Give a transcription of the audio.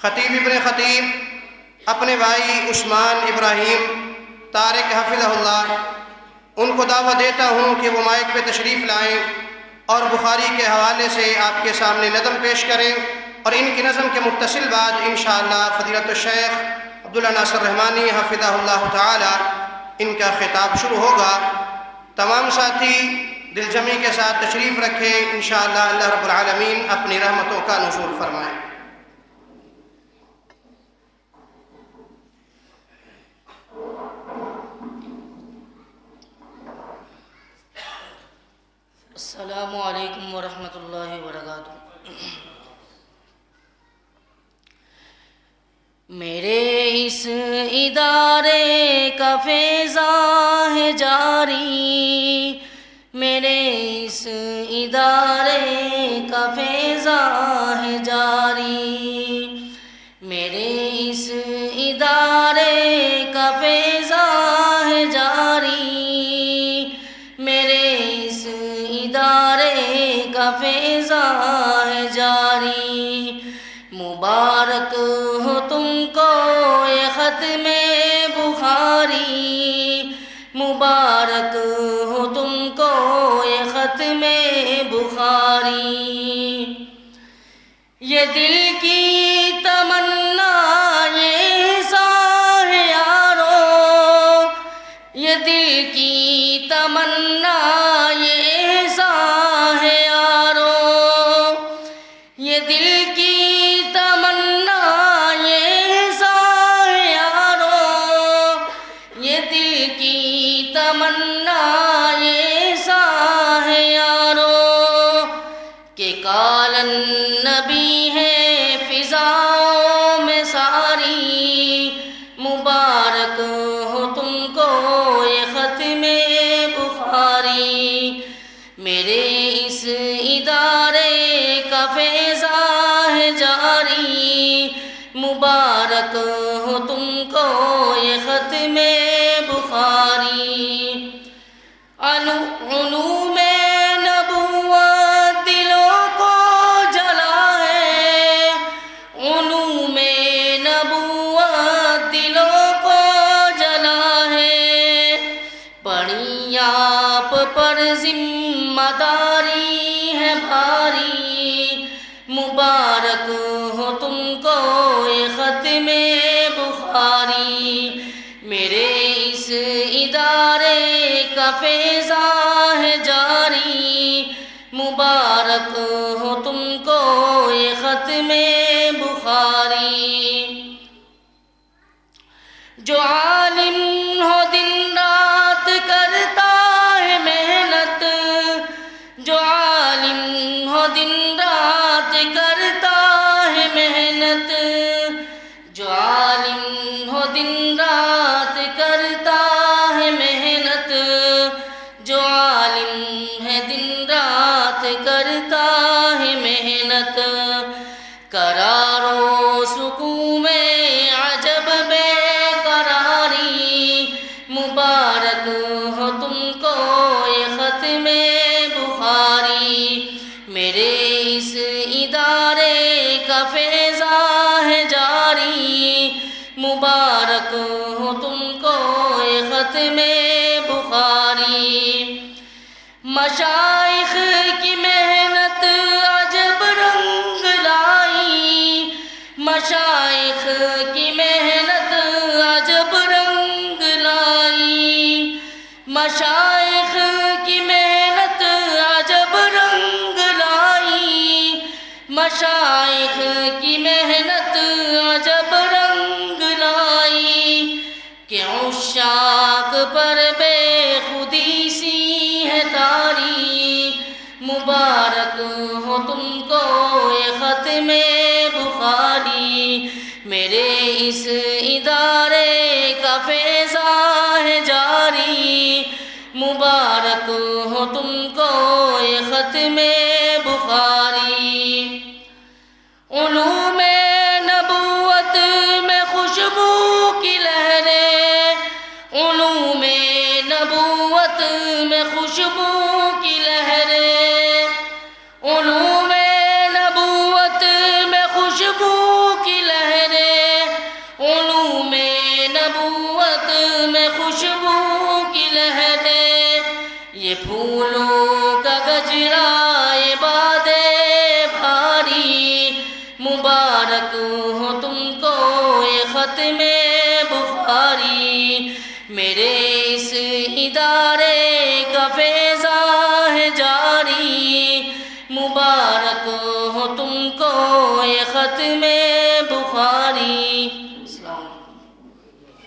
خطیب ابن خطیب اپنے بھائی عثمان ابراہیم طارق حفظہ اللہ، ان کو دعوت دیتا ہوں کہ وہ مائک پہ تشریف لائیں اور بخاری کے حوالے سے آپ کے سامنے نظم پیش کریں، اور ان کی نظم کے متصل بعد انشاءاللہ فضیلت الشیخ عبداللہ ناصر رحمانی حفظہ اللہ تعالی ان کا خطاب شروع ہوگا۔ تمام ساتھی دل جمی کے ساتھ تشریف رکھیں، انشاءاللہ اللہ رب العالمین اپنی رحمتوں کا نزول فرمائیں۔ السلام علیکم ورحمۃ اللہ وبرکاتہ۔ میرے اس ادارے کا فیضان ہے جاری، میرے اس ادارے کا فیضان ہے جاری، میرے اس ادارے کا فیضان ہے جاری، میرے اس ادارے کا فیضان ہے جاری۔ مبارک ہو تم کو یہ ختم بخاری، مبارک ہو تم کو یہ ختم بخاری۔ یہ دل کی تمنا یہ احسان ہے یارو، یہ دل کی تمنا یہ احسان ہے یارو، یہ دل کی تمنا یہ احسان ہے یارو، یہ دل کی تمنا یہ احسان ہے یارو، کہ کالن نبی ہے فضاؤں میں ساری، مبارک ہو تم کو یہ ختم بخاری۔ میرے اس ادارے کا فیضان ہے جاری، مبارک ہو تم کو یہ ختم بخاری۔ علوم نبوت دلوں کو جلا ہے، علوم نبوت دلوں کو جلا ہے، پڑی آپ پر ذمہ داری ہے بھاری، مبارک ہو تم کو یہ ختم بخاری۔ میرے اس ادارے کا فیضان ہے جاری، مبارک ہو تم کو یہ ختم بخاری۔ جو عالم ہو دن رات کرتا ہے محنت، جو عالم ہو دن رات کرتا ہے محنت، جو عالم ہو دن رات کرتا ہے محنت، جو عالم ہے دن رات کرتا ہے محنت، قرار و سکون میں عجب بے قراری، مبارک ہو تم کو یہ ختم بخاری۔ میرے اس ادارے کا فیضان ہے جاری، مبارک ہو تم کو یہ ختم بخاری۔ مشائخ کی محنت عجب رنگ لائی، مشائخ کی محنت عجب رنگ لائی، مشائخ کی محنت عجب رنگ لائی، مشائخ کی محنت عجب رنگ لائی، کہ عشاق پر بے خودی سی ہے تاری، مبارک ہو تم کو یہ ختم بخاری۔ میرے اس ادارے کا فیضان ہے جاری، مبارک ہو تم کو یہ ختم بخاری۔ علوم نبوت میں خوشبو کی لہریں، علوم نبوت میں خوشبو کی لہریں، علوم نبوت میں خوشبو کی لہریں، یہ پھولوں کا گجرا یہ بادیں بھاری، مبارک ہو تم کو یہ ختم بخاری، میرے اس ادارے کا فیضاں ہے جاری، مبارک ہو تم کو یہ ختم